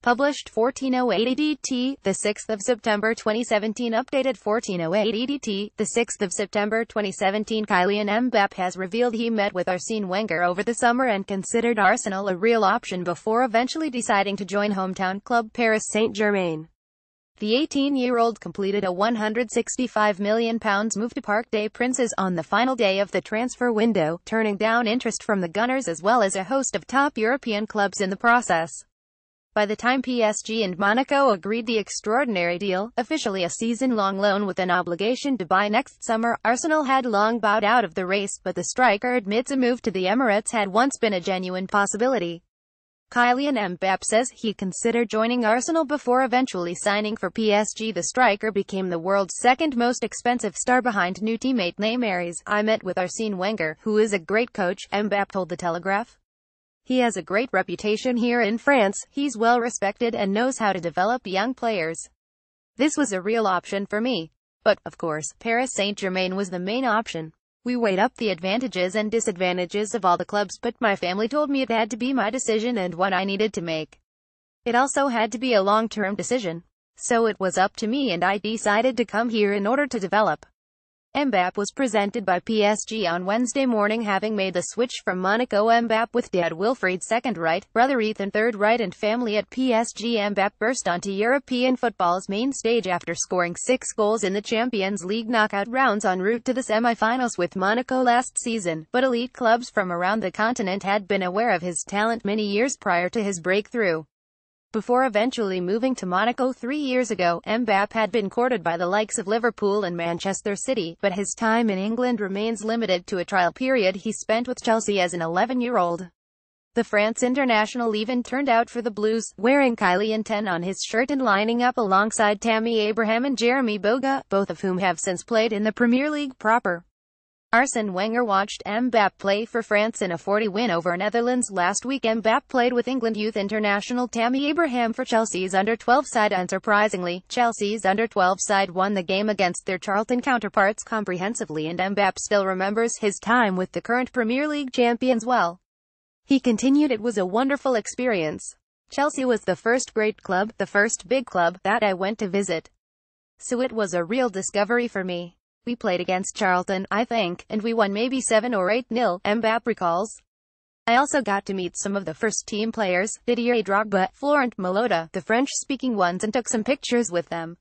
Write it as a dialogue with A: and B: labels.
A: Published 1408 EDT, the 6th of September 2017. Updated 1408 EDT, the 6th of September 2017. Kylian Mbappe has revealed he met with Arsene Wenger over the summer and considered Arsenal a real option before eventually deciding to join hometown club Paris Saint-Germain. The 18-year-old completed a £165 million move to Parc des Princes on the final day of the transfer window, turning down interest from the Gunners as well as a host of top European clubs in the process. By the time PSG and Monaco agreed the extraordinary deal, officially a season-long loan with an obligation to buy next summer, Arsenal had long bowed out of the race, but the striker admits a move to the Emirates had once been a genuine possibility. Kylian Mbappe says he considered joining Arsenal before eventually signing for PSG. The striker became the world's second most expensive star behind new teammate Neymar. "I met with Arsene Wenger, who is a great coach," Mbappe told The Telegraph. "He has a great reputation here in France, he's well respected and knows how to develop young players. This was a real option for me. But, of course, Paris Saint-Germain was the main option. We weighed up the advantages and disadvantages of all the clubs, but my family told me it had to be my decision and one I needed to make. It also had to be a long-term decision. So it was up to me and I decided to come here in order to develop." Mbappe was presented by PSG on Wednesday morning, having made the switch from Monaco. Mbappe with dad Wilfried second right, brother Ethan third right and family at PSG. Mbappe burst onto European football's main stage after scoring 6 goals in the Champions League knockout rounds en route to the semi-finals with Monaco last season, but elite clubs from around the continent had been aware of his talent many years prior to his breakthrough. Before eventually moving to Monaco 3 years ago, Mbappe had been courted by the likes of Liverpool and Manchester City, but his time in England remains limited to a trial period he spent with Chelsea as an 11-year-old. The France international even turned out for the Blues, wearing Kylian 10 on his shirt and lining up alongside Tammy Abraham and Jeremy Boga, both of whom have since played in the Premier League proper. Arsene Wenger watched Mbappe play for France in a 40 win over Netherlands last week. Mbappe played with England youth international Tammy Abraham for Chelsea's under-12 side. Unsurprisingly, Chelsea's under-12 side won the game against their Charlton counterparts comprehensively, and Mbappe still remembers his time with the current Premier League champions well. He continued, "It was a wonderful experience. Chelsea was the first great club, the first big club, that I went to visit. So it was a real discovery for me. We played against Charlton, I think, and we won maybe 7 or 8-0, Mbappe recalls. "I also got to meet some of the first-team players, Didier Drogba, Florent Malota, the French-speaking ones, and took some pictures with them.